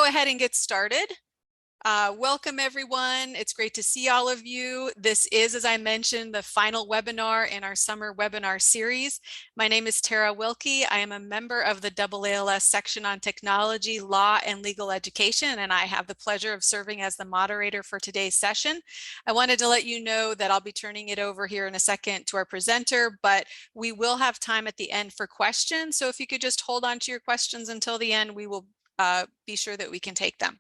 go ahead and get started. Welcome everyone. It's great to see all of you. This is, as I mentioned, the final webinar in our summer webinar series. My name is Tara Wilkie. I am a member of the AALS section on technology, law, and legal education, and I have the pleasure of serving as the moderator for today's session. I wanted to let you know that I'll be turning it over here in a second to our presenter, but we will have time at the end for questions. So if you could just hold on to your questions until the end, we will be sure that we can take them.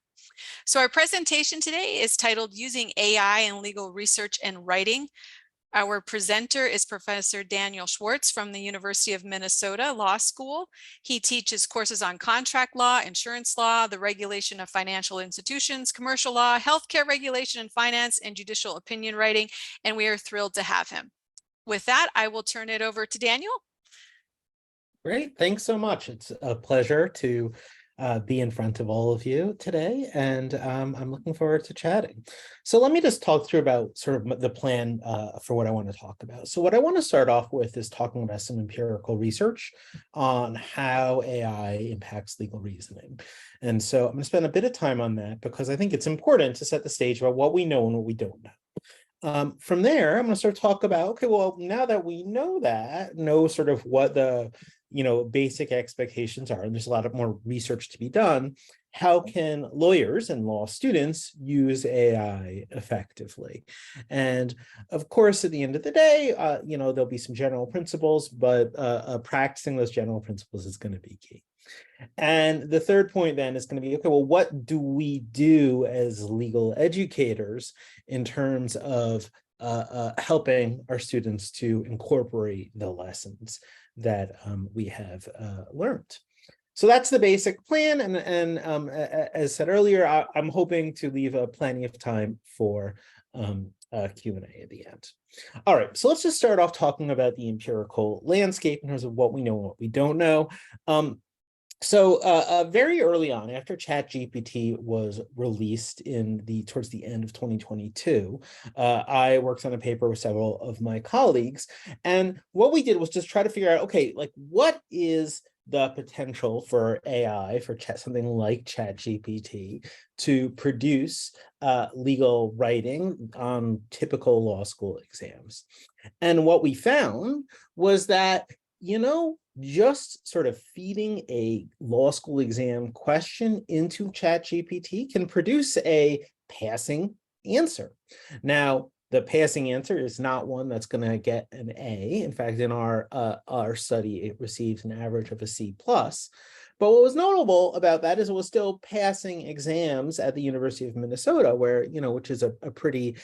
So our presentation today is titled Using AI in Legal Research and Writing. Our presenter is Professor Daniel Schwartz from the University of Minnesota Law School. He teaches courses on contract law, insurance law, the regulation of financial institutions, commercial law, healthcare regulation and finance, and judicial opinion writing, and we are thrilled to have him. With that, I will turn it over to Daniel. Great, thanks so much. It's a pleasure to be in front of all of you today, and I'm looking forward to chatting. So let me just talk through about sort of the plan for what I want to talk about. So what I want to start off with is talking about some empirical research on how AI impacts legal reasoning. And so I'm going to spend a bit of time on that because I think it's important to set the stage about what we know and what we don't know. From there, I'm going to sort of talk about, okay, well, now that we know that, know sort of what the basic expectations are, and there's a lot of more research to be done, how can lawyers and law students use AI effectively? And of course, at the end of the day, there'll be some general principles, but practicing those general principles is going to be key. And the third point then is going to be, okay, well, what do we do as legal educators in terms of helping our students to incorporate the lessons that we have learned? So that's the basic plan. And as said earlier, I'm hoping to leave plenty of time for Q&A at the end. All right, so let's just start off talking about the empirical landscape in terms of what we know and what we don't know. So very early on, after ChatGPT was released towards the end of 2022, I worked on a paper with several of my colleagues, and what we did was just try to figure out, okay, like what is the potential for AI, for something like ChatGPT, to produce legal writing on typical law school exams. And what we found was that, just sort of feeding a law school exam question into ChatGPT can produce a passing answer. Now, the passing answer is not one that's going to get an A. In fact, in our study, it received an average of a C+. But what was notable about that is it was still passing exams at the University of Minnesota, where, which is a pretty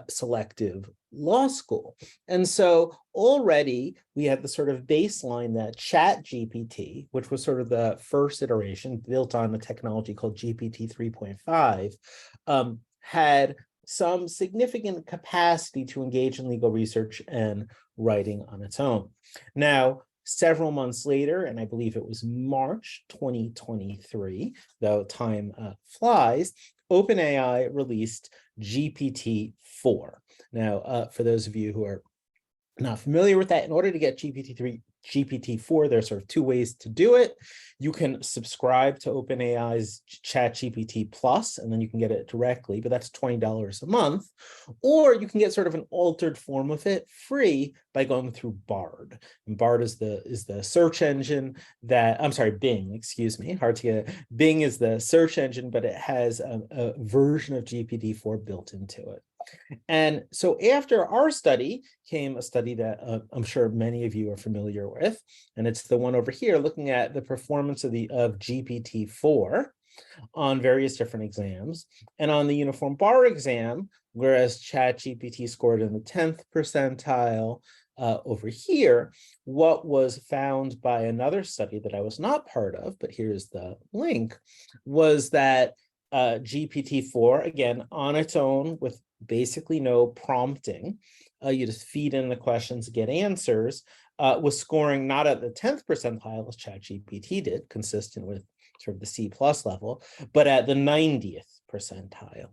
selective law school. And so already we had the sort of baseline that ChatGPT, which was sort of the first iteration built on a technology called GPT 3.5, had some significant capacity to engage in legal research and writing on its own. Now, several months later, and I believe it was March 2023, though time flies, OpenAI released GPT-4. Now, for those of you who are not familiar with that, in order to get GPT-4, there are sort of two ways to do it. You can subscribe to OpenAI's ChatGPT Plus, and then you can get it directly, but that's $20 a month. Or you can get sort of an altered form of it free by going through Bard. And Bard is the search engine that, I'm sorry, Bing, excuse me, hard to get. Bing is the search engine, but it has a version of GPT-4 built into it. And so after our study came a study that I'm sure many of you are familiar with, and it's the one over here looking at the performance of GPT-4 on various different exams. And on the Uniform Bar exam, whereas ChatGPT scored in the 10th percentile, over here, what was found by another study that I was not part of, but here's the link, was that GPT-4, again, on its own with basically no prompting, you just feed in the questions, get answers, was scoring not at the 10th percentile as ChatGPT did, consistent with sort of the C+ level, but at the 90th percentile.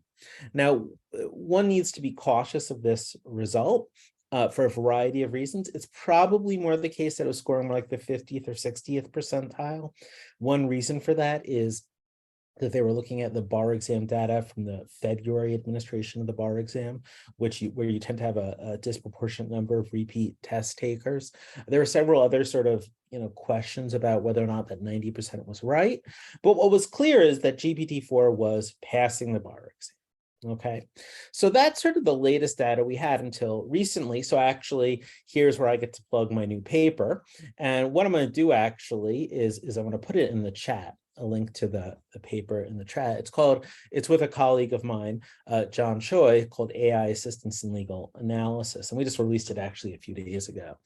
Now, one needs to be cautious of this result for a variety of reasons. It's probably more the case that it was scoring more like the 50th or 60th percentile. One reason for that is that they were looking at the bar exam data from the February administration of the bar exam, where you tend to have a disproportionate number of repeat test takers. There were several other sort of questions about whether or not that 90% was right. But what was clear is that GPT-4 was passing the bar exam. Okay, so that's sort of the latest data we had until recently. So actually, here's where I get to plug my new paper. And what I'm going to do actually is I'm going to put it in the chat, a link to the paper in the chat. It's with a colleague of mine, John Choi, called AI Assistance in Legal Analysis. And we just released it actually a few days ago.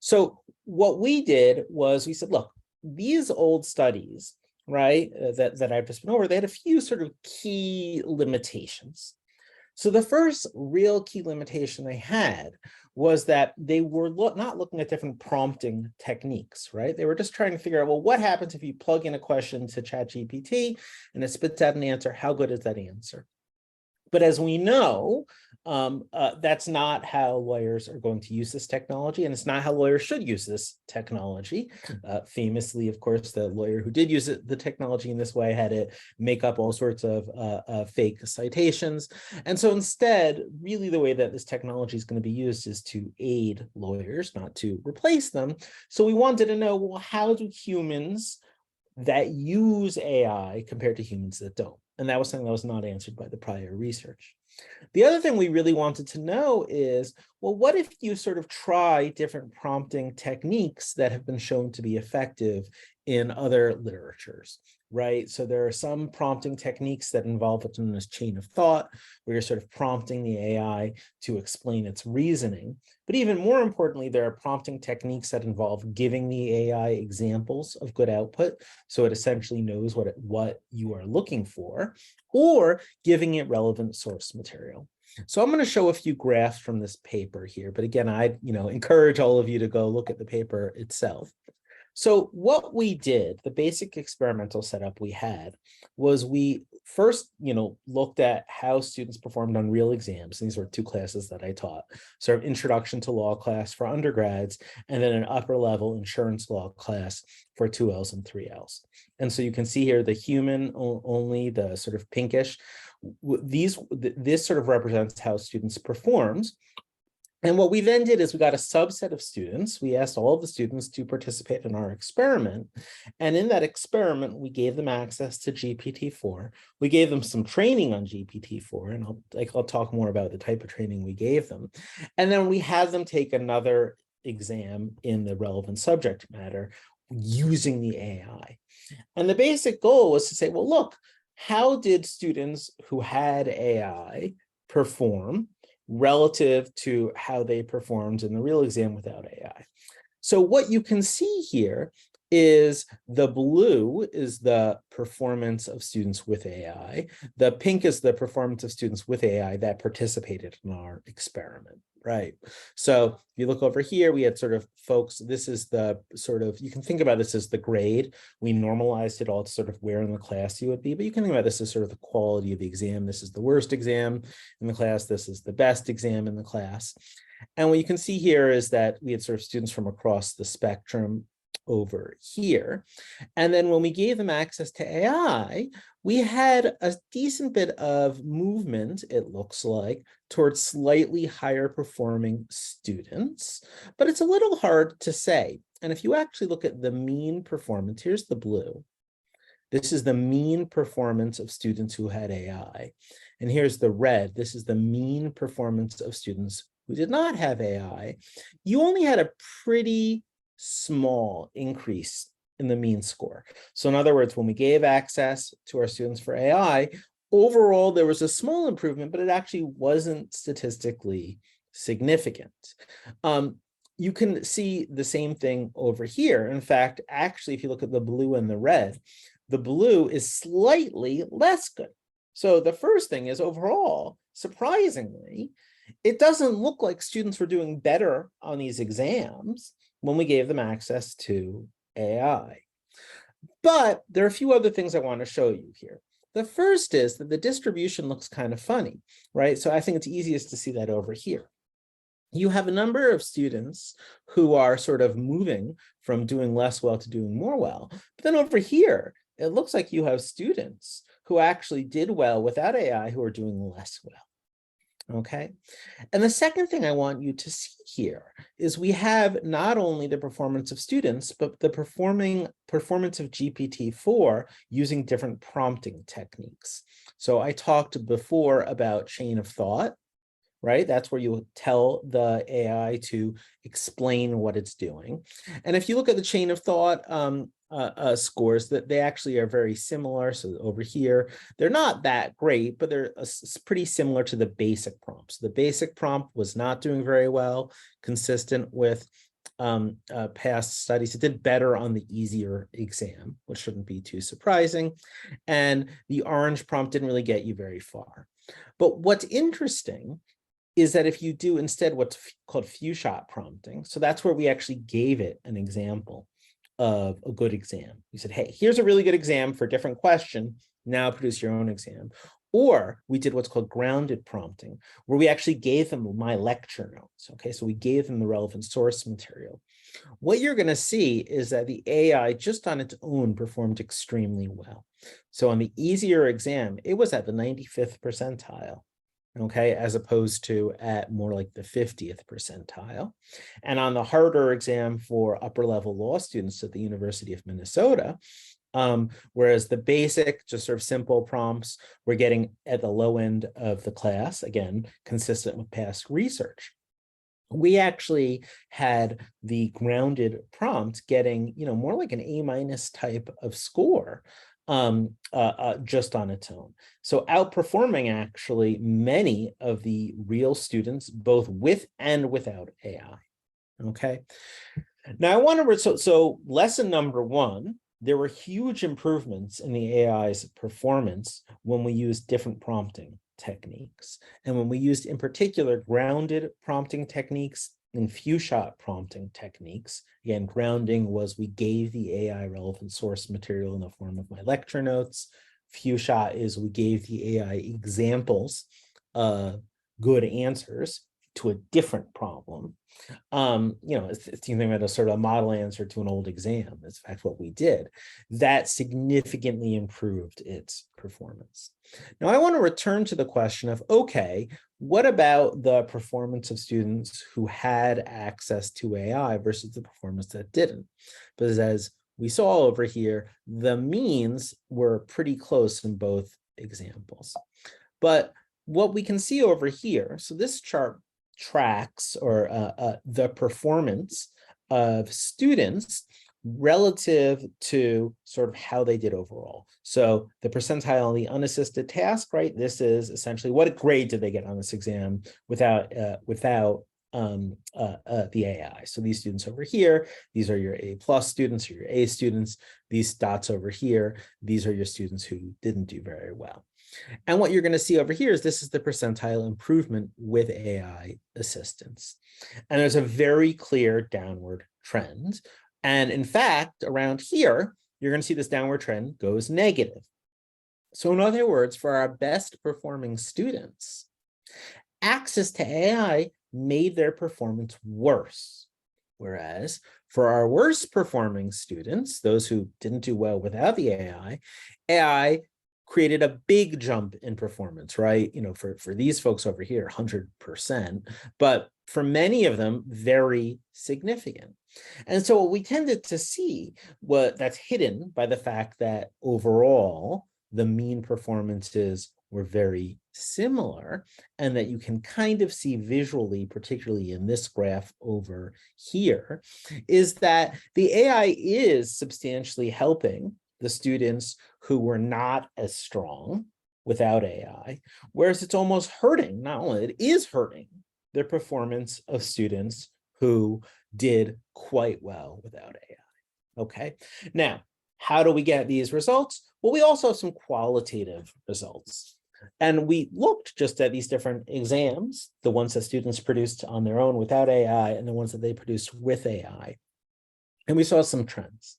So what we did was we said, look, these old studies, right, that I've just been over, they had a few sort of key limitations. So the first real key limitation they had was that they were not looking at different prompting techniques, right? They were just trying to figure out, well, what happens if you plug in a question to ChatGPT and it spits out an answer? How good is that answer? But as we know, that's not how lawyers are going to use this technology, and it's not how lawyers should use this technology. Famously, of course, the lawyer who did use the technology in this way had to make up all sorts of fake citations. And so instead, really the way that this technology is going to be used is to aid lawyers, not to replace them. So we wanted to know, well, how do humans that use AI compared to humans that don't? And that was something that was not answered by the prior research. The other thing we really wanted to know is, well, what if you sort of try different prompting techniques that have been shown to be effective in other literatures, right? So there are some prompting techniques that involve what's known as chain of thought, where you're sort of prompting the AI to explain its reasoning. But even more importantly, there are prompting techniques that involve giving the AI examples of good output, so it essentially knows what you are looking for, or giving it relevant source material. So I'm going to show a few graphs from this paper here, but again, I encourage all of you to go look at the paper itself. So what we did, the basic experimental setup we had, was we first, looked at how students performed on real exams. These were two classes that I taught, sort of introduction to law class for undergrads, and then an upper level insurance law class for 2Ls and 3Ls. And so you can see here the human only, the sort of pinkish, this sort of represents how students performed. And what we then did is we got a subset of students. We asked all of the students to participate in our experiment. And in that experiment, we gave them access to GPT-4. We gave them some training on GPT-4, and I'll talk more about the type of training we gave them. And then we had them take another exam in the relevant subject matter using the AI. And the basic goal was to say, well, look, how did students who had AI perform relative to how they performed in the real exam without AI? So what you can see here is the blue is the performance of students with AI. The pink is the performance of students with AI that participated in our experiment, right? So if you look over here, we had sort of folks, this is the sort of, you can think about this as the grade. We normalized it all to sort of where in the class you would be, but you can think about this as sort of the quality of the exam. This is the worst exam in the class. This is the best exam in the class. And what you can see here is that we had sort of students from across the spectrum over here. And then when we gave them access to AI, we had a decent bit of movement, it looks like, towards slightly higher performing students, but it's a little hard to say. And if you actually look at the mean performance, here's the blue. This is the mean performance of students who had AI. And here's the red. This is the mean performance of students who did not have AI. You only had a pretty small increase in the mean score. So in other words, when we gave access to our students for AI, overall, there was a small improvement, but it actually wasn't statistically significant. You can see the same thing over here. In fact, actually, if you look at the blue and the red, the blue is slightly less good. So the first thing is overall, surprisingly, it doesn't look like students were doing better on these exams when we gave them access to AI. But there are a few other things I want to show you here. The first is that the distribution looks kind of funny, right? So I think it's easiest to see that over here. You have a number of students who are sort of moving from doing less well to doing more well. But then over here, it looks like you have students who actually did well without AI who are doing less well. Okay. And the second thing I want you to see here is we have not only the performance of students, but the performance of GPT-4 using different prompting techniques. So I talked before about chain of thought, right? That's where you tell the AI to explain what it's doing. And if you look at the chain of thought scores, that they actually are very similar. So over here, they're not that great, but they're pretty similar to the basic prompts. The basic prompt was not doing very well, consistent with past studies. It did better on the easier exam, which shouldn't be too surprising. And the orange prompt didn't really get you very far. But what's interesting is that if you do instead what's called few shot prompting, so that's where we actually gave it an example of a good exam. We said, hey, here's a really good exam for a different question. Now produce your own exam. Or we did what's called grounded prompting, where we actually gave them my lecture notes. Okay, so we gave them the relevant source material. What you're going to see is that the AI just on its own performed extremely well. So on the easier exam, it was at the 95th percentile. Okay, as opposed to at more like the 50th percentile. And on the harder exam for upper level law students at the University of Minnesota, whereas the basic, just sort of simple prompts, we're getting at the low end of the class, again, consistent with past research. We actually had the grounded prompt getting, more like an A- type of score just on its own. So outperforming actually many of the real students, both with and without AI. Okay. Now I want to, so lesson number one, there were huge improvements in the AI's performance when we used different prompting techniques. And when we used in particular grounded prompting techniques and few shot prompting techniques. Again, grounding was we gave the AI relevant source material in the form of my lecture notes. Few shot is we gave the AI examples of good answers to a different problem. It's thinking about a sort of a model answer to an old exam. That's in fact what we did. That significantly improved its performance. Now I want to return to the question of, okay, what about the performance of students who had access to AI versus the performance that didn't? Because as we saw over here, the means were pretty close in both examples. But what we can see over here, so this chart tracks or the performance of students relative to sort of how they did overall. So the percentile on the unassisted task, right? This is essentially what grade did they get on this exam without the AI. So these students over here, these are your A+ students or your A students. These dots over here, these are your students who didn't do very well. And what you're going to see over here is this is the percentile improvement with AI assistance. And there's a very clear downward trend. And in fact, around here, you're going to see this downward trend goes negative. So in other words, for our best performing students, access to AI made their performance worse. Whereas for our worst performing students, those who didn't do well without the AI created a big jump in performance, right? For these folks over here, 100%, but for many of them, very significant. And so what we tended to see, that's hidden by the fact that overall, the mean performances were very similar, and that you can kind of see visually, particularly in this graph over here, is that the AI is substantially helping the students who were not as strong without AI, whereas it's almost hurting, not only it is hurting the performance of students who did quite well without AI. Okay, now, how do we get these results? Well, we also have some qualitative results. And we looked just at these different exams, the ones that students produced on their own without AI and the ones that they produced with AI. And we saw some trends.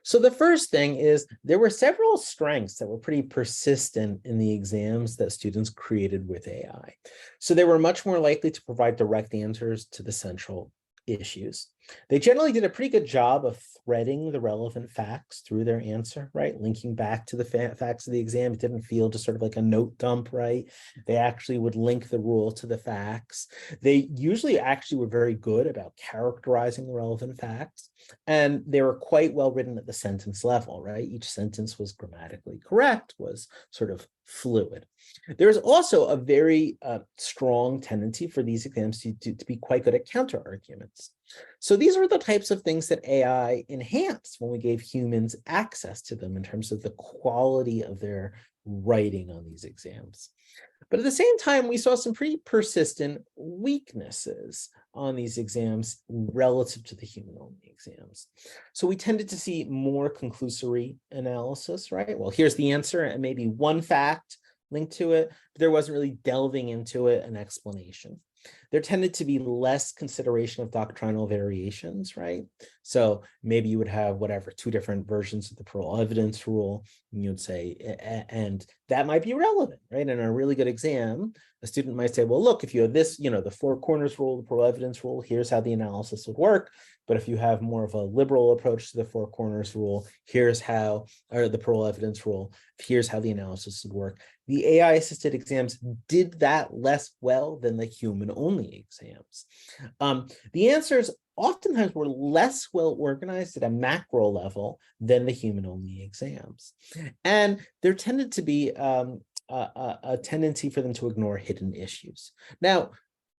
So the first thing is there were several strengths that were pretty persistent in the exams that students created with AI. So they were much more likely to provide direct answers to the central issues. They generally did a pretty good job of threading the relevant facts through their answer, right? Linking back to the facts of the exam. It didn't feel just sort of like a note dump, right? They actually would link the rule to the facts. They usually actually were very good about characterizing the relevant facts. And they were quite well written at the sentence level, right? Each sentence was grammatically correct, was sort of fluid. There is also a very strong tendency for these exams to be quite good at counter arguments. So these are the types of things that AI enhanced when we gave humans access to them in terms of the quality of their writing on these exams. But at the same time, we saw some pretty persistent weaknesses on these exams relative to the human-only exams. So we tended to see more conclusory analysis, right? Well, here's the answer and maybe one fact linked to it, but there wasn't really delving into it, an explanation. There tended to be less consideration of doctrinal variations, right? So maybe you would have whatever, two different versions of the parole evidence rule, and you'd say, and that might be relevant, right? In a really good exam, a student might say, well, look, if you have this, the four corners rule, the parole evidence rule, here's how the analysis would work. But if you have more of a liberal approach to the four corners rule, here's how, or the parole evidence rule, here's how the analysis would work. The AI-assisted exams did that less well than the human-only exams. The answers oftentimes were less well organized at a macro level than the human-only exams. And there tended to be a tendency for them to ignore hidden issues. Now,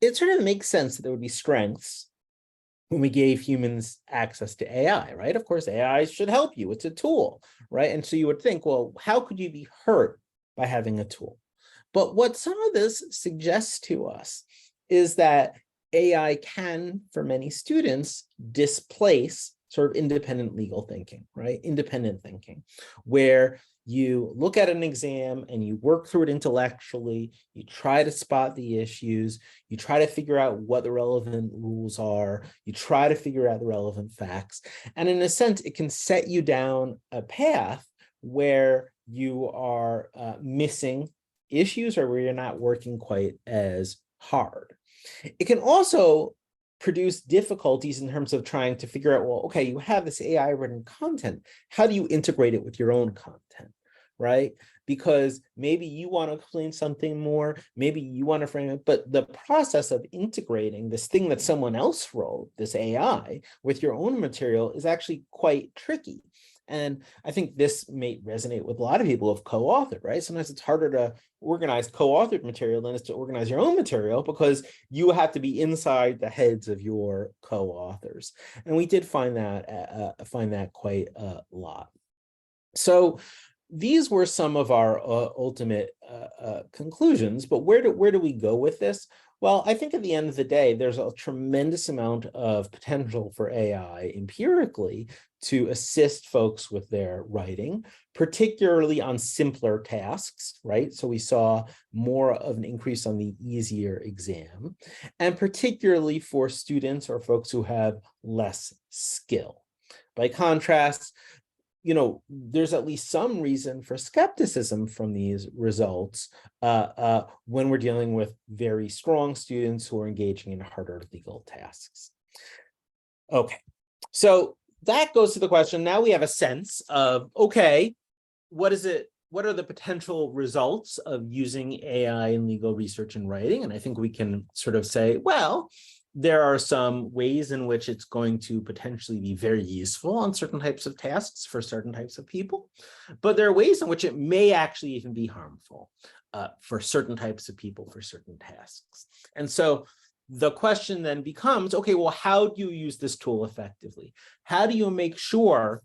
it sort of makes sense that there would be strengths when we gave humans access to AI, right? Of course, AI should help you. It's a tool, right? And so you would think, well, how could you be hurt by having a tool? But what some of this suggests to us is that AI can, for many students, displace sort of independent legal thinking, right? Independent thinking, where you look at an exam and you work through it intellectually, you try to spot the issues, you try to figure out what the relevant rules are, you try to figure out the relevant facts. And in a sense, it can set you down a path where you are missing issues or where you're not working quite as hard. It can also produce difficulties in terms of trying to figure out, well, okay, you have this AI written content. How do you integrate it with your own content, right? Because maybe you want to explain something more, maybe you want to frame it, but the process of integrating this thing that someone else wrote, this AI, with your own material is actually quite tricky. And I think this may resonate with a lot of people who have co-authored, right? Sometimes it's harder to organize co-authored material than it's to organize your own material because you have to be inside the heads of your co-authors. And we did find that quite a lot. So these were some of our ultimate conclusions, but where do we go with this? Well, I think at the end of the day, there's a tremendous amount of potential for AI empirically to assist folks with their writing, particularly on simpler tasks, right? So we saw more of an increase on the easier exam, and particularly for students or folks who have less skill. By contrast, there's at least some reason for skepticism from these results when we're dealing with very strong students who are engaging in harder legal tasks. Okay, so that goes to the question. Now we have a sense of, okay, what is it? What are the potential results of using AI in legal research and writing? And I think we can sort of say, well, there are some ways in which it's going to potentially be very useful on certain types of tasks for certain types of people, but there are ways in which it may actually even be harmful for certain types of people for certain tasks. And so the question then becomes, okay, well, how do you use this tool effectively? How do you make sure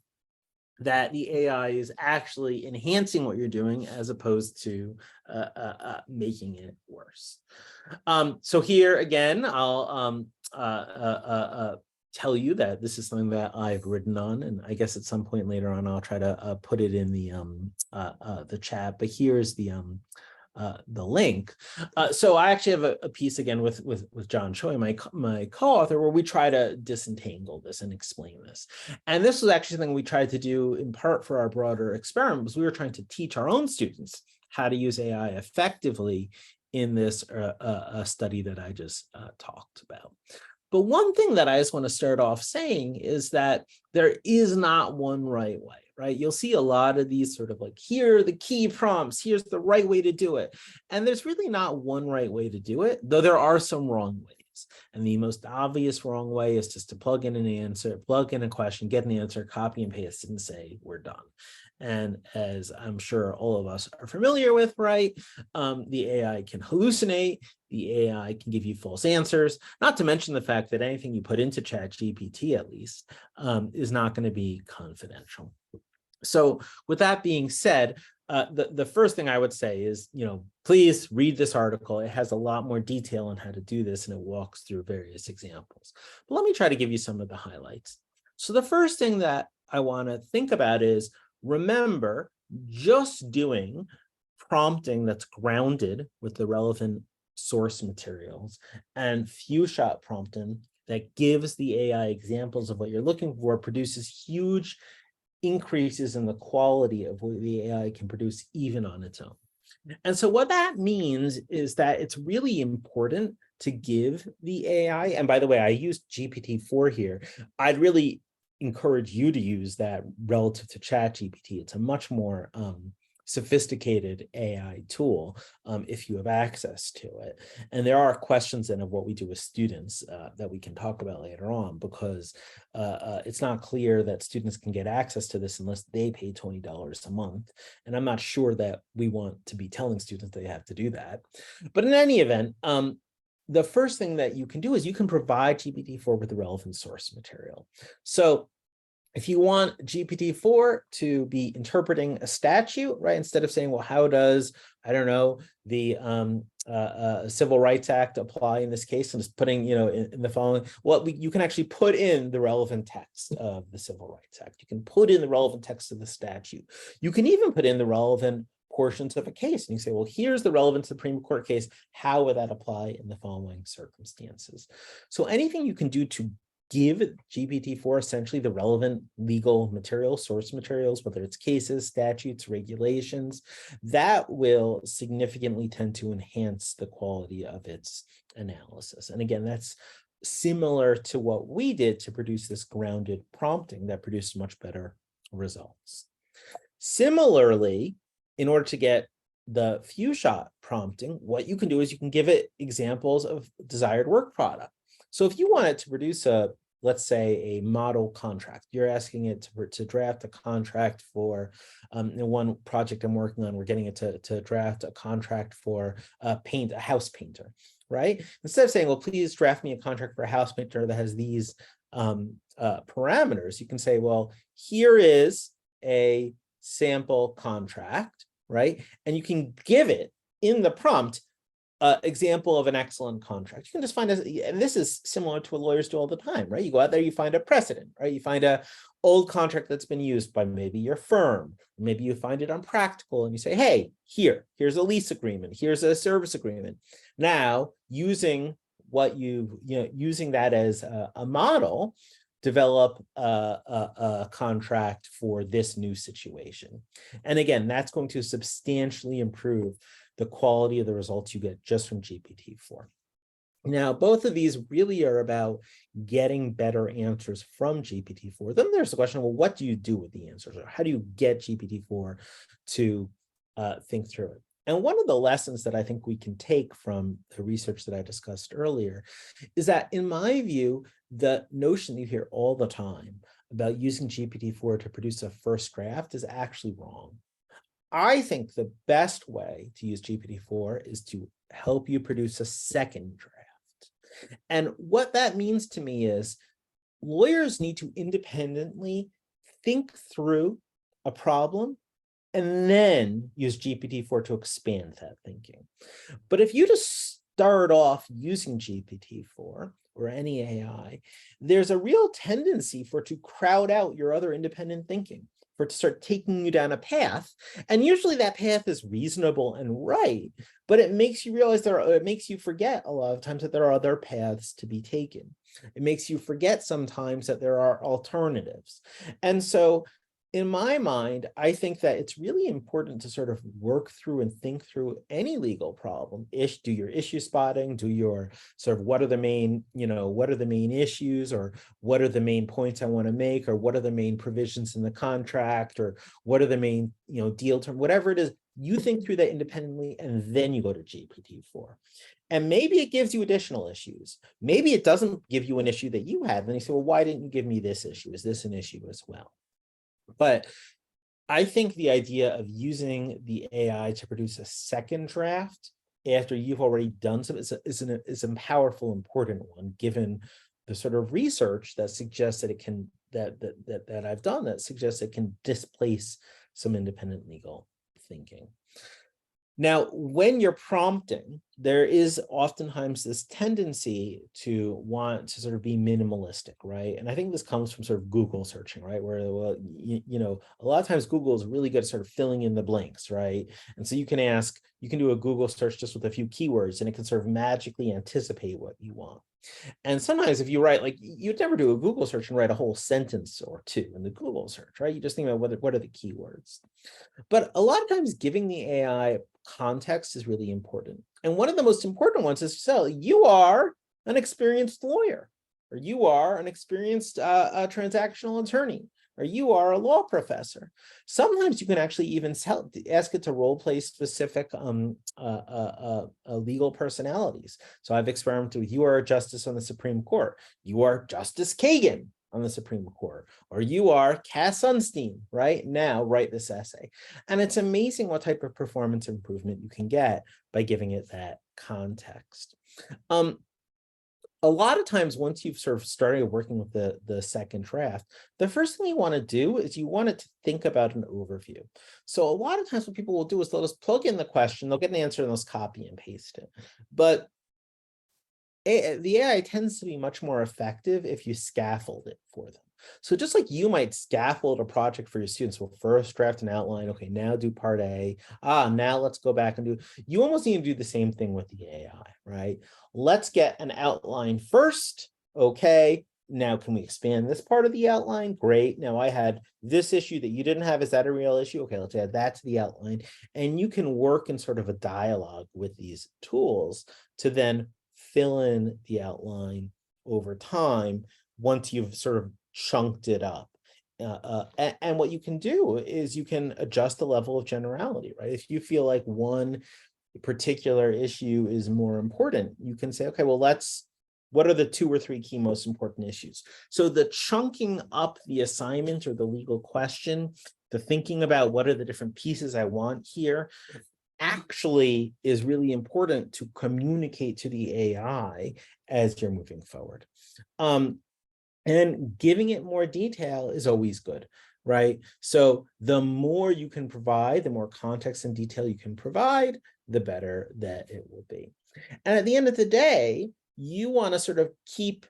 that the AI is actually enhancing what you're doing as opposed to making it worse? So here again, I'll tell you that this is something that I've written on, and I guess at some point later on, I'll try to put it in the chat. But here's the link. So I actually have a piece again with John Choi, my co-author, where we try to disentangle this and explain this. And this was actually something we tried to do in part for our broader experiment, because we were trying to teach our own students how to use AI effectively in this study that I just talked about. But one thing that I just want to start off saying is that there is not one right way, right? You'll see a lot of these sort of like, here are the key prompts, here's the right way to do it. And there's really not one right way to do it, though there are some wrong ways. And the most obvious wrong way is just to plug in an answer, plug in a question, get an answer, copy and paste, and say, we're done. And as I'm sure all of us are familiar with, right, the AI can hallucinate, the AI can give you false answers, not to mention the fact that anything you put into ChatGPT, at least, is not going to be confidential. So with that being said, the first thing I would say is, please read this article. It has a lot more detail on how to do this, and it walks through various examples. But let me try to give you some of the highlights. So the first thing that I want to think about is, remember, just doing prompting that's grounded with the relevant source materials and few-shot prompting that gives the AI examples of what you're looking for produces huge increases in the quality of what the AI can produce even on its own. And so what that means is that it's really important to give the AI, and by the way, I used GPT-4 here. I'd really encourage you to use that relative to ChatGPT. It's a much more sophisticated AI tool if you have access to it. And there are questions then of what we do with students that we can talk about later on, because it's not clear that students can get access to this unless they pay $20 a month. And I'm not sure that we want to be telling students they have to do that. But in any event, the first thing that you can do is you can provide GPT-4 with the relevant source material. So if you want GPT-4 to be interpreting a statute, right, instead of saying, well, how does, I don't know, the Civil Rights Act apply in this case, and just putting, in the following, well, you can actually put in the relevant text of the Civil Rights Act. You can put in the relevant text of the statute. You can even put in the relevant portions of a case. And you say, well, here's the relevant Supreme Court case. How would that apply in the following circumstances? So anything you can do to give GPT-4 essentially the relevant legal material, source materials, whether it's cases, statutes, regulations, that will significantly tend to enhance the quality of its analysis. And again, that's similar to what we did to produce this grounded prompting that produced much better results. Similarly, in order to get the few-shot prompting, what you can do is you can give it examples of desired work product. So if you want it to produce let's say, a model contract, you're asking it to draft a contract for, in one project I'm working on, we're getting it to draft a contract for a house painter, right? Instead of saying, well, please draft me a contract for a house painter that has these parameters, you can say, well, here is a sample contract, right? And you can give it in the prompt example of an excellent contract. You can just find and this is similar to what lawyers do all the time, right? You go out there, you find a precedent, right? You find a old contract that's been used by maybe your firm. Maybe you find it unpractical and you say, hey, here's a lease agreement. Here's a service agreement. Now, using what using that as a model, develop a contract for this new situation. And again, that's going to substantially improve the quality of the results you get just from GPT-4. Now, both of these really are about getting better answers from GPT-4. Then there's the question, well, what do you do with the answers? Or how do you get GPT-4 to think through it? And one of the lessons that I think we can take from the research that I discussed earlier is that, in my view, the notion you hear all the time about using GPT-4 to produce a first draft is actually wrong. I think the best way to use GPT-4 is to help you produce a second draft. And what that means to me is lawyers need to independently think through a problem and then use GPT-4 to expand that thinking. But if you just start off using GPT-4 or any AI, there's a real tendency for it to crowd out your other independent thinking, for it to start taking you down a path. And usually that path is reasonable and right, but it makes you realize it makes you forget a lot of times that there are other paths to be taken. It makes you forget sometimes that there are alternatives. And so in my mind, I think that it's really important to sort of work through and think through any legal problem. Do your issue spotting, do your sort of what are the main, what are the main issues, or what are the main points I want to make, or what are the main provisions in the contract, or what are the main, deal term, whatever it is, you think through that independently, and then you go to GPT-4. And maybe it gives you additional issues. Maybe it doesn't give you an issue that you have. And you say, well, why didn't you give me this issue? Is this an issue as well? But I think the idea of using the AI to produce a second draft after you've already done some is a powerful, important one, given the sort of research that suggests that it can that I've done that suggests it can displace some independent legal thinking. Now, when you're prompting, there is oftentimes this tendency to want to sort of be minimalistic, right? And I think this comes from sort of Google searching, right? Where, well, a lot of times Google is really good at sort of filling in the blanks, right? And so you can do a Google search just with a few keywords, and it can sort of magically anticipate what you want. And sometimes if you write, like, you'd never do a Google search and write a whole sentence or two in the Google search, right? You just think about what are the keywords. But a lot of times giving the AI context is really important. And one of the most important ones is to say, you are an experienced lawyer, or you are an experienced transactional attorney, or you are a law professor. Sometimes you can actually even ask it to role play specific legal personalities. So I've experimented with, you are a justice on the Supreme Court. You are Justice Kagan on the Supreme Court, or you are Cass Sunstein, right? Now write this essay. And it's amazing what type of performance improvement you can get by giving it that context. A lot of times, once you've sort of started working with the second draft, the first thing you want to do is you want it to think about an overview. So a lot of times what people will do is they'll just plug in the question, they'll get an answer, and they'll just copy and paste it. But the AI tends to be much more effective if you scaffold it for them. So just like you might scaffold a project for your students, well, first draft an outline, okay, now do part A, now let's go back and you almost need to do the same thing with the AI, right? Let's get an outline first, okay, now can we expand this part of the outline? Great, now I had this issue that you didn't have, is that a real issue? Okay, let's add that to the outline. And you can work in sort of a dialogue with these tools to then fill in the outline over time once you've sort of chunked it up. And what you can do is you can adjust the level of generality, right? If you feel like one particular issue is more important, you can say, okay, well, what are the 2 or 3 key most important issues? So the chunking up the assignment or the legal question, the thinking about what are the different pieces I want here, actually is really important to communicate to the AI as you're moving forward. And giving it more detail is always good, right? So the more you can provide, the more context and detail you can provide, the better that it will be. And at the end of the day, you want to sort of keep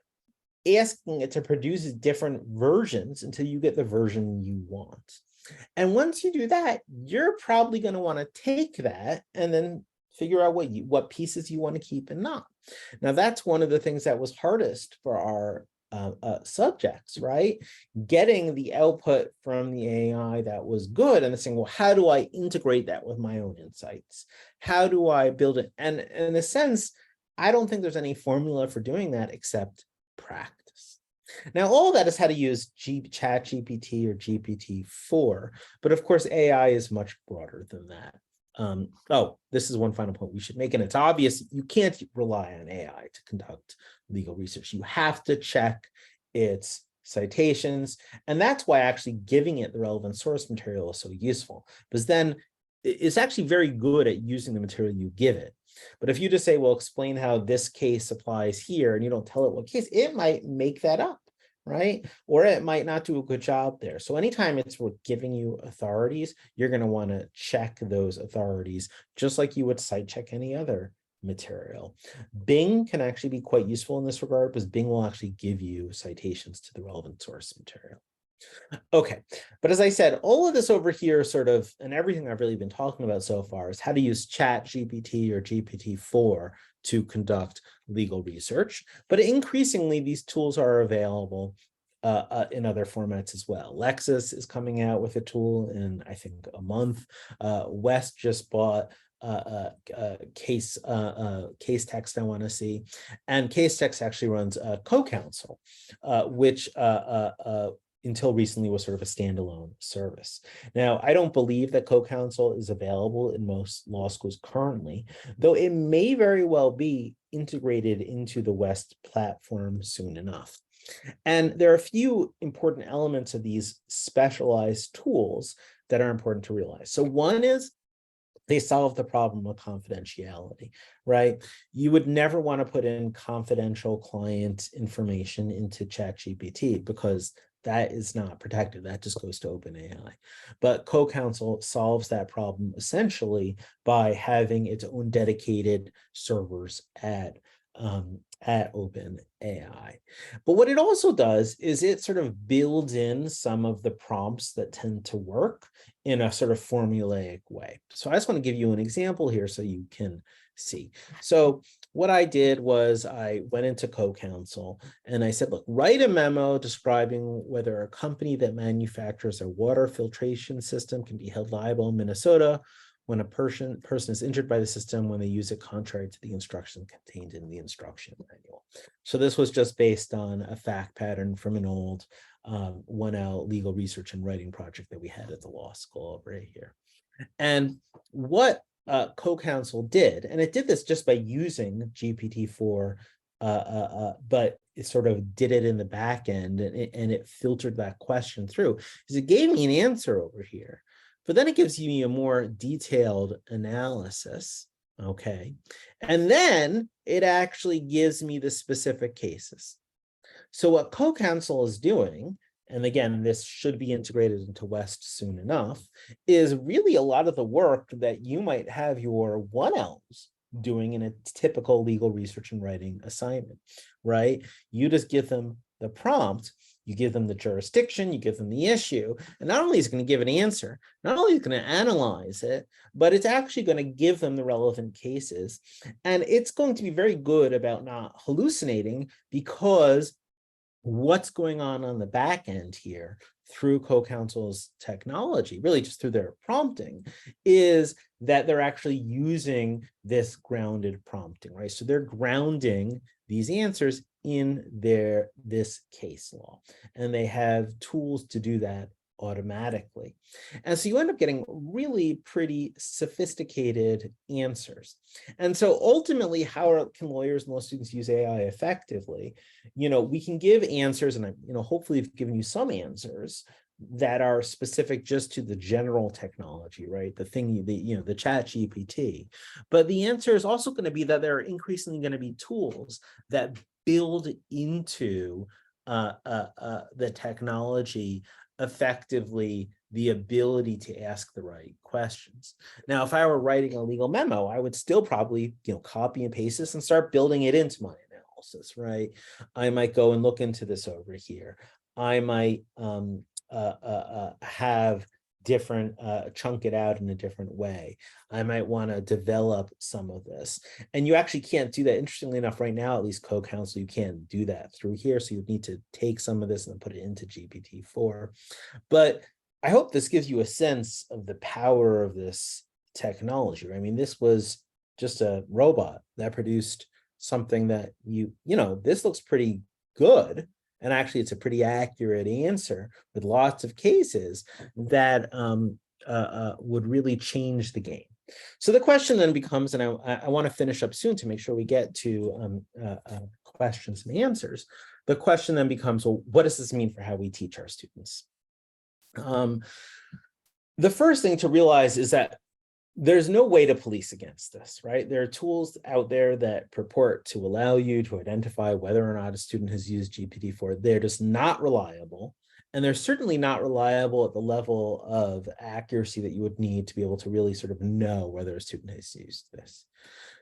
asking it to produce different versions until you get the version you want. And once you do that, you're probably going to want to take that and then figure out what pieces you want to keep and not. Now, that's one of the things that was hardest for our subjects, right? Getting the output from the AI that was good and saying, well, how do I integrate that with my own insights? How do I build it? And in a sense, I don't think there's any formula for doing that except practice. Now, all of that is how to use ChatGPT or GPT-4, but of course, AI is much broader than that. This is one final point we should make, and it's obvious you can't rely on AI to conduct legal research. You have to check its citations, and that's why actually giving it the relevant source material is so useful, because then it's actually very good at using the material you give it. But if you just say, well, explain how this case applies here, and you don't tell it what case, it might make that up, right? Or it might not do a good job there. So anytime it's giving you authorities, you're going to want to check those authorities, just like you would cite check any other material. Bing can actually be quite useful in this regard, because Bing will actually give you citations to the relevant source material. Okay, but as I said, all of this over here sort of, and everything I've really been talking about so far is how to use ChatGPT or GPT-4 to conduct legal research. But increasingly, these tools are available in other formats as well. Lexis is coming out with a tool in, I think, a month. West just bought case text, I want to see, and case text actually runs CoCounsel, which until recently was sort of a standalone service. Now, I don't believe that CoCounsel is available in most law schools currently, though it may very well be integrated into the West platform soon enough. And there are a few important elements of these specialized tools that are important to realize. So one is they solve the problem of confidentiality, right? You would never want to put in confidential client information into ChatGPT because that is not protected. That just goes to OpenAI. But CoCounsel solves that problem essentially by having its own dedicated servers at OpenAI. But what it also does is it sort of builds in some of the prompts that tend to work in a sort of formulaic way. So I just want to give you an example here so you can see. So what I did was I went into CoCounsel and I said, look, write a memo describing whether a company that manufactures a water filtration system can be held liable in Minnesota when a person is injured by the system when they use it contrary to the instructions contained in the instruction manual. So this was just based on a fact pattern from an old 1L legal research and writing project that we had at the law school over here. And what CoCounsel did, and it did this just by using GPT-4, but it sort of did it in the back end, and it filtered that question through, is it gave me an answer over here. But then it gives me a more detailed analysis, okay? And then it actually gives me the specific cases. So what CoCounsel is doing, and again, this should be integrated into West soon enough, is really a lot of the work that you might have your 1Ls doing in a typical legal research and writing assignment, right? You just give them the prompt, you give them the jurisdiction, you give them the issue, and not only is it going to give an answer, not only is it going to analyze it, but it's actually going to give them the relevant cases. And it's going to be very good about not hallucinating, because what's going on the back end here through CoCounsel's technology, really just through their prompting, is that they're actually using this grounded prompting, right? So they're grounding these answers in this case law, and they have tools to do that automatically. And so you end up getting really pretty sophisticated answers. And so ultimately, how can lawyers and law students use AI effectively? We can give answers, and hopefully I've given you some answers that are specific just to the general technology, right? The chat GPT. But the answer is also going to be that there are increasingly going to be tools that build into the technology effectively the ability to ask the right questions. Now, if I were writing a legal memo, I would still probably copy and paste this and start building it into my analysis, right? I might go and look into this over here. I might have different chunk it out in a different way. I might want to develop some of this, and you actually can't do that. Interestingly enough, right now, at least CoCounsel, you can't do that through here, so you need to take some of this and put it into GPT-4. But I hope this gives you a sense of the power of this technology. I mean, this was just a robot that produced something that this looks pretty good. And actually, it's a pretty accurate answer with lots of cases that would really change the game. So the question then becomes, and I want to finish up soon to make sure we get to questions and answers. The question then becomes, well, what does this mean for how we teach our students? The first thing to realize is that there's no way to police against this, right? There are tools out there that purport to allow you to identify whether or not a student has used GPT-4. They're just not reliable. And they're certainly not reliable at the level of accuracy that you would need to be able to really sort of know whether a student has used this.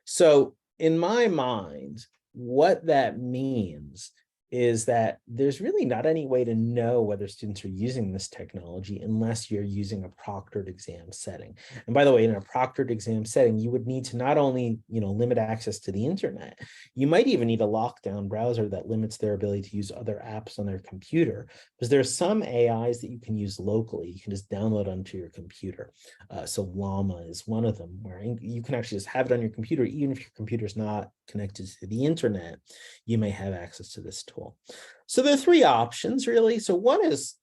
So in my mind, what that means is that there's really not any way to know whether students are using this technology unless you're using a proctored exam setting. And by the way, in a proctored exam setting, you would need to not only, limit access to the internet, you might even need a lockdown browser that limits their ability to use other apps on their computer, because there are some AIs that you can use locally. You can just download onto your computer. So Llama is one of them, where you can actually just have it on your computer, even if your computer is not connected to the internet, you may have access to this tool. So there are three options, really. So one is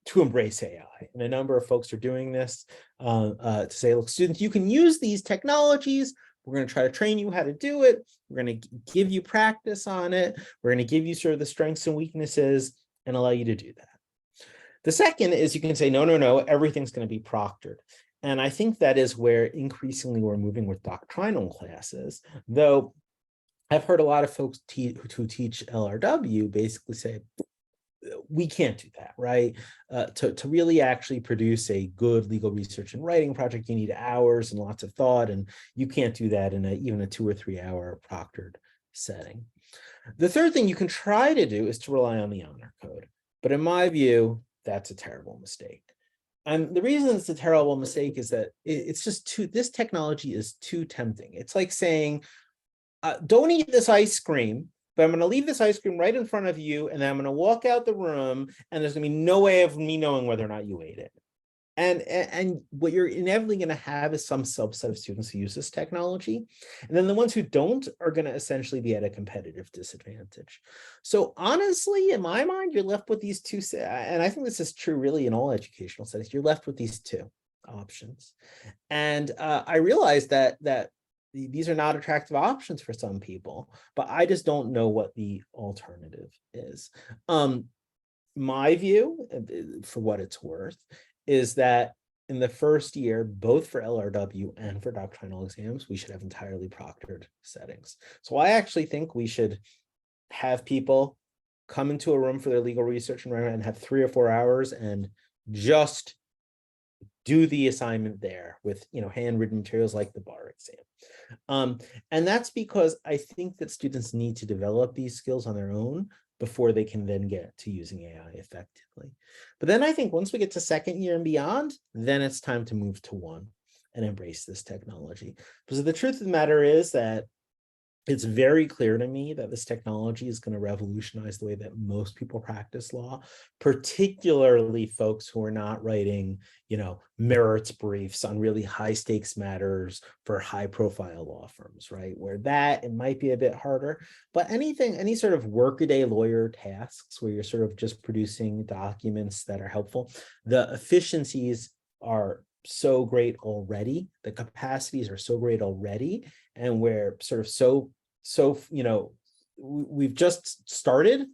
to embrace AI, and a number of folks are doing this to say, look, students, you can use these technologies. We're going to try to train you how to do it. We're going to give you practice on it. We're going to give you sort of the strengths and weaknesses and allow you to do that. The second is you can say, no, no, no, everything's going to be proctored. And I think that is where increasingly we're moving with doctrinal classes, though I've heard a lot of folks who teach LRW basically say, we can't do that, right? To really actually produce a good legal research and writing project, you need hours and lots of thought, and you can't do that in even a 2 or 3 hour proctored setting. The third thing you can try to do is to rely on the honor code. But in my view, that's a terrible mistake. And the reason it's a terrible mistake is that it's just this technology is too tempting. It's like saying, don't eat this ice cream, but I'm going to leave this ice cream right in front of you, and then I'm going to walk out the room, and there's going to be no way of me knowing whether or not you ate it. And what you're inevitably going to have is some subset of students who use this technology. And then the ones who don't are going to essentially be at a competitive disadvantage. So honestly, in my mind, you're left with these two, and I think this is true really in all educational settings, you're left with these two options. And I realized that these are not attractive options for some people, but I just don't know what the alternative is. My view, for what it's worth, is that in the first year, both for LRW and for doctrinal exams, we should have entirely proctored settings. So I actually think we should have people come into a room for their legal research and have 3 or 4 hours and just do the assignment there with handwritten materials like the bar exam. And that's because I think that students need to develop these skills on their own before they can then get to using AI effectively. But then I think once we get to second year and beyond, then it's time to move to one and embrace this technology. Because the truth of the matter is that it's very clear to me that this technology is going to revolutionize the way that most people practice law, particularly folks who are not writing, merits briefs on really high stakes matters for high profile law firms, right? Where it might be a bit harder, but any sort of workaday lawyer tasks where you're sort of just producing documents that are helpful, the efficiencies are so great already, the capacities are so great already, and we're sort of so we've just started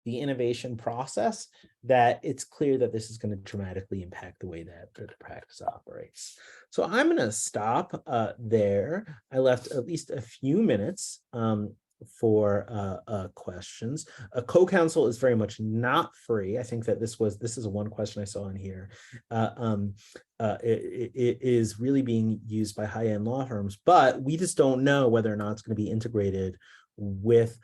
the innovation process that it's clear that this is going to dramatically impact the way that the practice operates. So I'm going to stop there. I left at least a few minutes for questions. A co-counsel is very much not free. I think that this is one question I saw in here. It is really being used by high-end law firms, but we just don't know whether or not it's going to be integrated with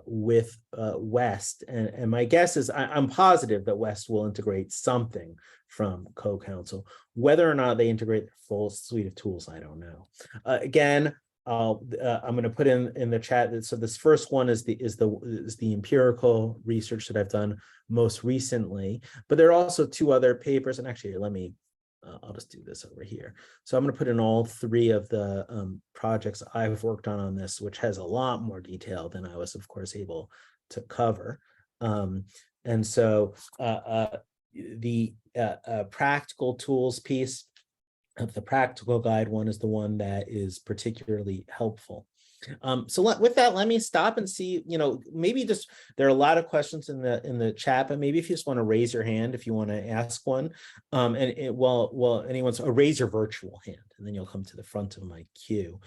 West. And my guess is I'm positive that West will integrate something from co-counsel. Whether or not they integrate the full suite of tools, I don't know. Again, I'm going to put in the chat that so this first one is the empirical research that I've done most recently, but there are also 2 other papers, and actually let me I'll just do this over here. So I'm going to put in all 3 of the projects I've worked on this, which has a lot more detail than I was of course able to cover. And so the practical tools piece of the practical guide one is the one that is particularly helpful. So with that, let me stop and see, maybe just, there are a lot of questions in the chat, but maybe if you just want to raise your hand, if you want to ask one, raise your virtual hand, and then you'll come to the front of my queue.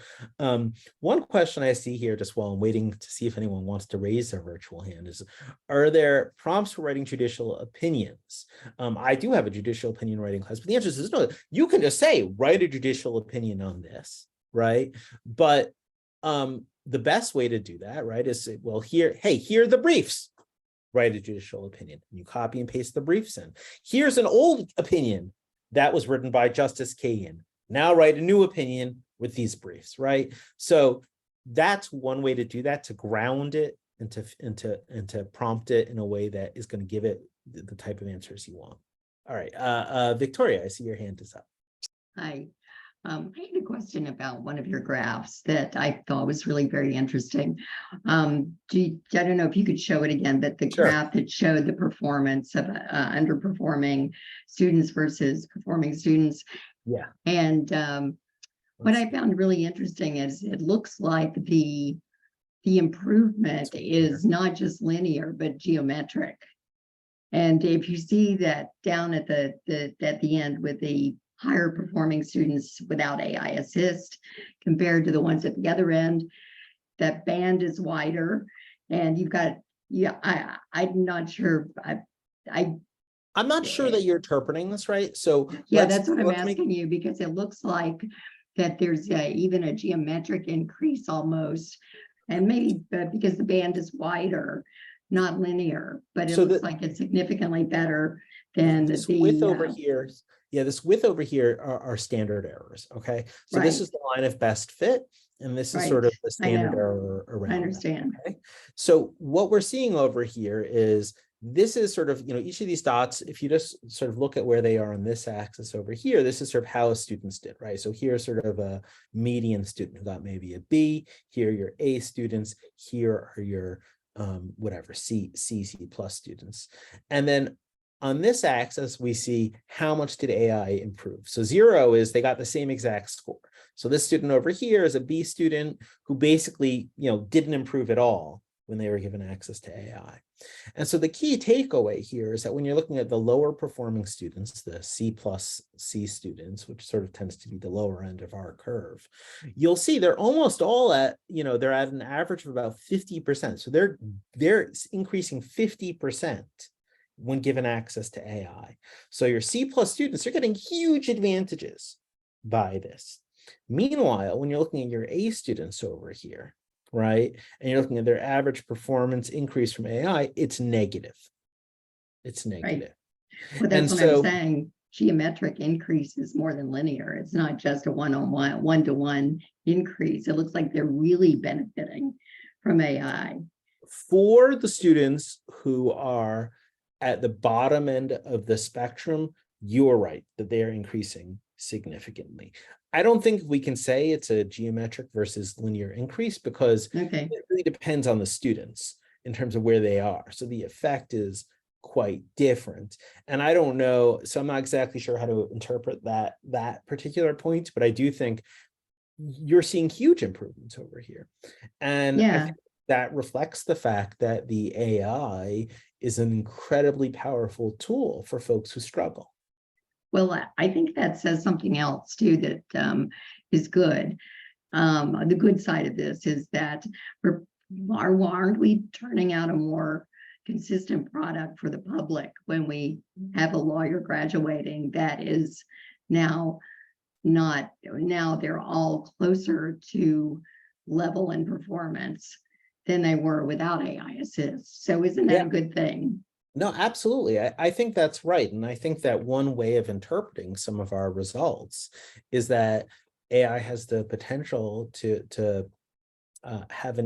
One question I see here, just while I'm waiting to see if anyone wants to raise their virtual hand, is, are there prompts for writing judicial opinions? I do have a judicial opinion writing class, but the answer is no. You can just say, write a judicial opinion on this, right? But the best way to do that, right, is say, well, here are the briefs. Write a judicial opinion. You copy and paste the briefs in. Here's an old opinion that was written by Justice Kagan. Now write a new opinion with these briefs, right? So that's one way to do that, to ground it and to prompt it in a way that is going to give it the type of answers you want. All right, Victoria, I see your hand is up. Hi. I had a question about one of your graphs that I thought was really very interesting. I don't know if you could show it again, but the Sure. graph that showed the performance of underperforming students versus performing students. Yeah. And what I found really interesting is it looks like the improvement is not just linear, but geometric. And if you see that down at the end with the higher performing students without AI assist compared to the ones at the other end, that band is wider, and you've got, I'm not sure. I'm not sure that you're interpreting this right. So yeah, that's what I'm asking you, because it looks like that there's even a geometric increase almost, and maybe because the band is wider, not linear, but it looks like it's significantly better than this the width over here. Yeah, this width over here are standard errors. Okay, so this is the line of best fit, and this is sort of the standard error around. I understand. Okay? So what we're seeing over here is this is sort of, each of these dots, if you just sort of look at where they are on this axis over here, this is sort of how students did, right? So here's sort of a median student who got maybe a B. Here are your A students. Here are your whatever C plus students, and then on this axis, we see how much did AI improve. So 0 is they got the same exact score. So this student over here is a B student who basically, didn't improve at all when they were given access to AI. And so the key takeaway here is that when you're looking at the lower performing students, the C plus C students, which sort of tends to be the lower end of our curve, you'll see they're almost all at, they're at an average of about 50%. So they're increasing 50% when given access to AI. So your C plus students are getting huge advantages by this. Meanwhile, when you're looking at your A students over here, right, and you're looking at their average performance increase from AI, it's negative. It's negative. Right. Well, that's what I'm saying. Geometric increase is more than linear. It's not just a one-on-one, one-to-one increase. It looks like they're really benefiting from AI. For the students who are at the bottom end of the spectrum, you're right that they are increasing significantly. I don't think we can say it's a geometric versus linear increase, because it really depends on the students in terms of where they are. So the effect is quite different. And I don't know, so I'm not exactly sure how to interpret that particular point, but I do think you're seeing huge improvements over here. And I think that reflects the fact that the AI is an incredibly powerful tool for folks who struggle. Well, I think that says something else too that is good. The good side of this is that aren't we turning out a more consistent product for the public when we have a lawyer graduating that is now they're all closer to level and performance than they were without AI assist. So isn't that a good thing? No, absolutely. I think that's right. And I think that one way of interpreting some of our results is that AI has the potential to have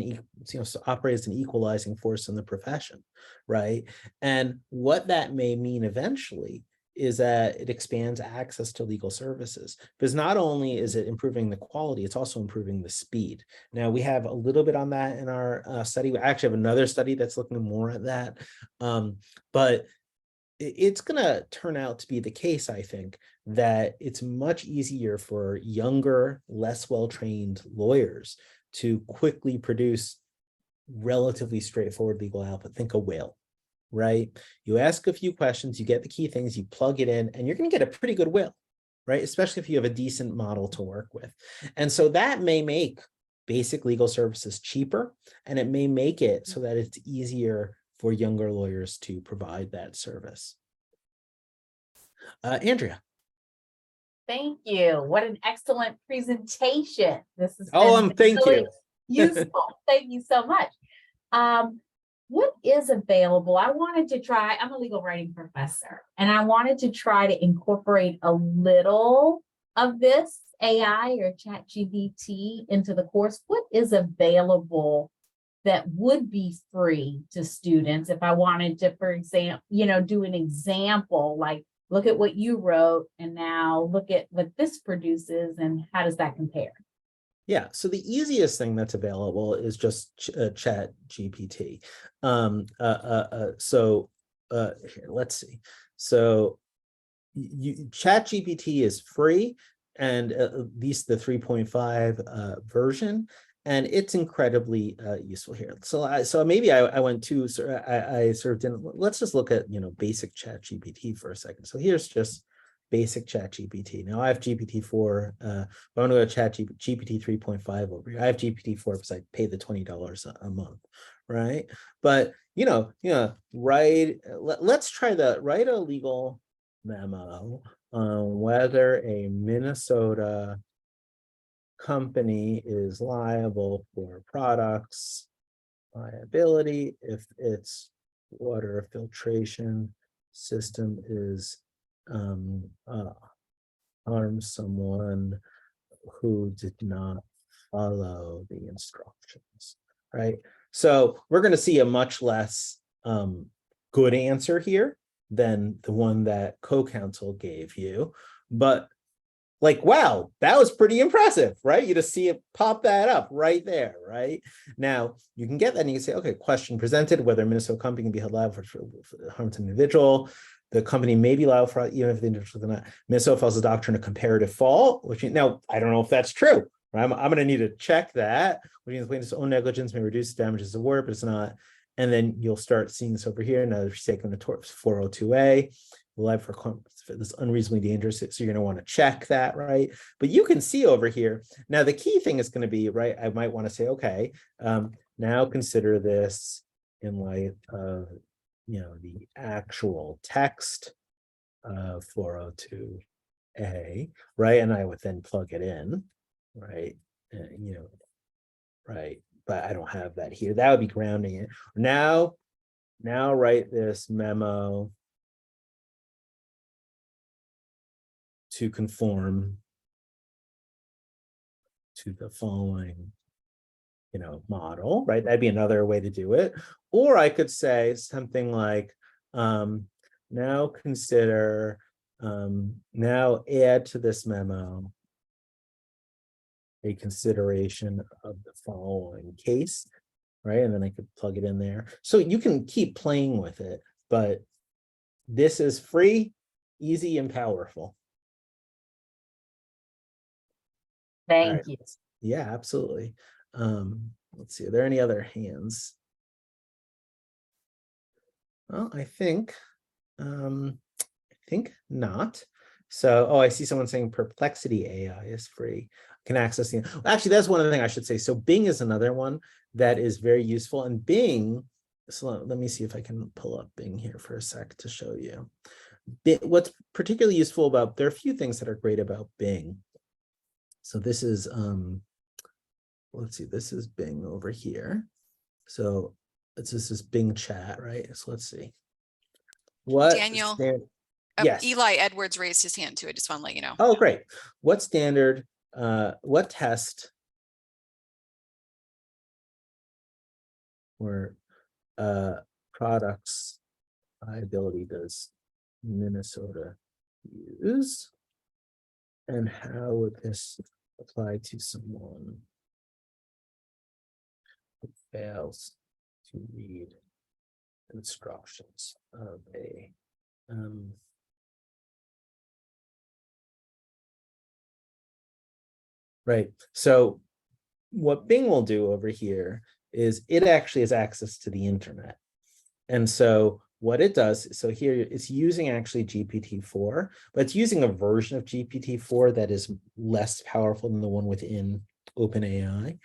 operate as an equalizing force in the profession, right? And what that may mean eventually is that it expands access to legal services, because not only is it improving the quality, it's also improving the speed. Now, we have a little bit on that in our study. We actually have another study that's looking more at that, but it's going to turn out to be the case, I think, that it's much easier for younger, less well-trained lawyers to quickly produce relatively straightforward legal output. Think a will, right? You ask a few questions, you get the key things, you plug it in, and you're going to get a pretty good will, right? Especially if you have a decent model to work with. And so that may make basic legal services cheaper, and it may make it so that it's easier for younger lawyers to provide that service. Andrea. Thank you. What an excellent presentation. This is thank you. useful. Thank you so much. What is available? I wanted to try, I'm a legal writing professor, and I wanted to try to incorporate a little of this AI or ChatGPT into the course. What is available that would be free to students if I wanted to, for example, do an example, like look at what you wrote and now look at what this produces and how does that compare? Yeah, so the easiest thing that's available is just Chat GPT. Here, let's see. So Chat GPT is free, and at least the 3.5 version, and it's incredibly useful here. So maybe I went to, I sort of didn't. Let's just look at basic Chat GPT for a second. So here's just basic Chat GPT. Now I have GPT-4. I want to go to Chat GPT 3.5 over here. I have GPT-4 because I pay the $20 a month, right? But let's try that. Write a legal memo on whether a Minnesota company is liable for products liability if its water filtration system is harms someone who did not follow the instructions, right? So we're going to see a much less good answer here than the one that co-counsel gave you, but wow, that was pretty impressive, right? You just see it pop that up right there, right? Now, you can get that and you can say, okay, question presented, whether a Minnesota company can be held liable for harm to an individual. The company may be liable for, even if the individual cannot. Minnesota follows the doctrine of comparative fault, which now, I don't know if that's true, right? I'm going to need to check that, which means plaintiff's own negligence may reduce damages award, but it's not. And then you'll start seeing this over here. Now, if you're taking the tort 402A, liable for this unreasonably dangerous, so you're going to want to check that, right? But you can see over here. Now, the key thing is going to be, right, I might want to say, okay, now consider this in light of, the actual text of 402A, right? And I would then plug it in, right? Right, but I don't have that here. That would be grounding it. Now write this memo to conform to the following, model, right? That'd be another way to do it. Or I could say something like, now consider, now add to this memo a consideration of the following case, right? And then I could plug it in there. So you can keep playing with it, but this is free, easy, and powerful. Thank you. Yeah, absolutely. Let's see, are there any other hands? Well, I think not. So, I see someone saying Perplexity AI is free. Can access the, actually, that's one of the things I should say. So Bing is another one that is very useful. And Bing, so let me see if I can pull up Bing here for a sec to show you. What's particularly useful about, there are a few things that are great about Bing. So this is, let's see, this is Bing over here. So this is Bing chat, right? So let's see. What Daniel, yes. Eli Edwards raised his hand too. I just want to let you know. Oh, great. What standard, what test or products liability does Minnesota use? And how would this apply to someone who fails to read instructions of a right? So what Bing will do over here is it actually has access to the internet. And so what it does, so here it's using actually GPT-4, but it's using a version of GPT-4 that is less powerful than the one within OpenAI.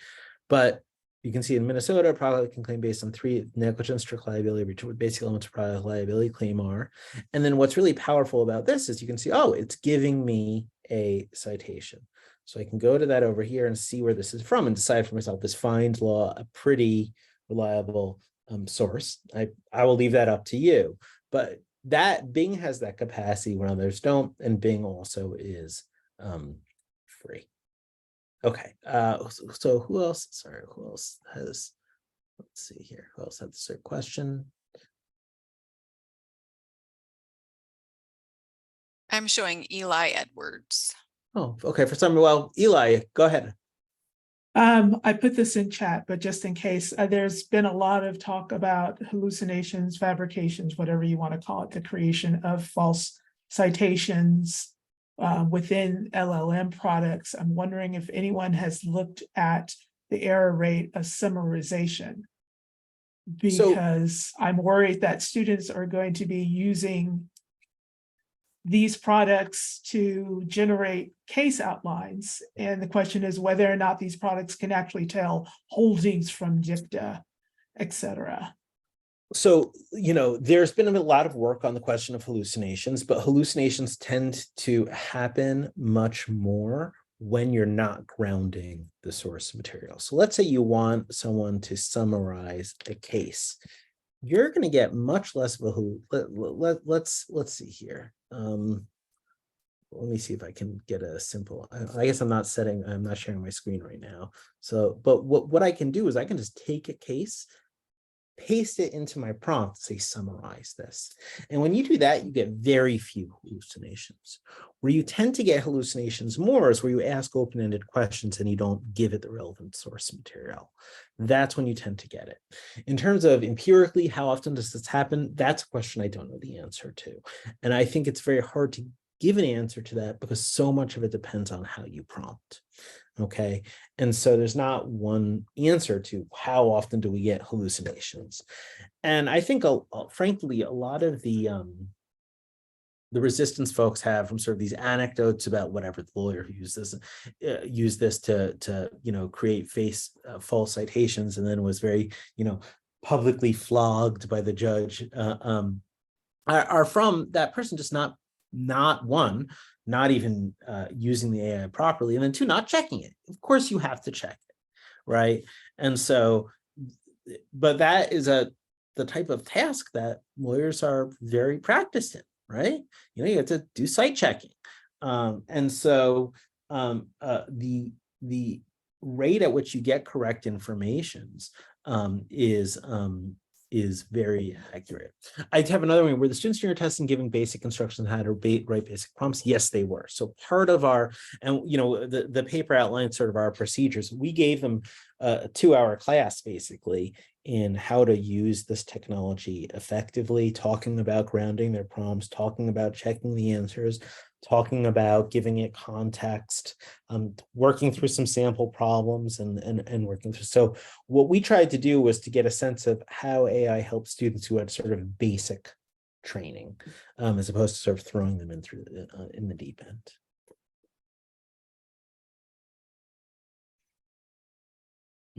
But you can see in Minnesota, a product can claim based on 3 negligence, strict liability, which basic elements of product liability claim are. And then what's really powerful about this is you can see, oh, it's giving me a citation. So I can go to that over here and see where this is from and decide for myself, is FindLaw a pretty reliable source? I will leave that up to you. But that Bing has that capacity when others don't, and Bing also is free. Okay, so who else? Sorry, who else has? Let's see here. Who else had the same question? I'm showing Eli Edwards. Oh, okay. For some, well, Eli, go ahead. I put this in chat, but just in case, there's been a lot of talk about hallucinations, fabrications, whatever you want to call it, the creation of false citations within LLM products. I'm wondering if anyone has looked at the error rate of summarization, because I'm worried that students are going to be using these products to generate case outlines. And the question is whether or not these products can actually tell holdings from dicta, et cetera. So, there's been a lot of work on the question of hallucinations, but hallucinations tend to happen much more when you're not grounding the source material. So let's say you want someone to summarize a case. You're going to get much less of a let's see here. Let me see if I can get a simple. I guess I'm not sharing my screen right now. So, but what I can do is I can just take a case, paste it into my prompt, say summarize this. And when you do that, you get very few hallucinations. Where you tend to get hallucinations more is where you ask open-ended questions and you don't give it the relevant source material. That's when you tend to get it. In terms of empirically, how often does this happen? That's a question I don't know the answer to. And I think it's very hard to give an answer to that because so much of it depends on how you prompt. Okay, and so there's not one answer to how often do we get hallucinations. And I think, frankly, a lot of the resistance folks have from sort of these anecdotes about whatever the lawyer who used this to create false citations and then was very publicly flogged by the judge are from that person just not even using the AI properly, and then two, not checking it. Of course, you have to check it, right? And so, but that is the type of task that lawyers are very practiced in, right? You have to do site checking, and so the rate at which you get correct informations is very accurate. I have another one where the students during testing giving basic instructions on how to write basic prompts. Yes, they were. So part of our, and the paper outlines sort of our procedures. We gave them a 2-hour class basically in how to use this technology effectively, talking about grounding their prompts, talking about checking the answers, talking about giving it context, working through some sample problems and working through. So what we tried to do was to get a sense of how AI helps students who had sort of basic training, as opposed to sort of throwing them in through in the deep end.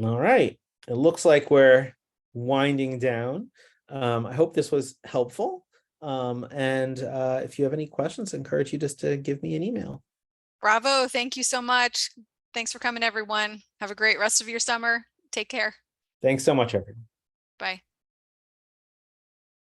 All right, it looks like we're winding down. I hope this was helpful. And if you have any questions, I encourage you just to give me an email. Bravo. Thank you so much. Thanks for coming, everyone. Have a great rest of your summer. Take care. Thanks so much, everyone. Bye.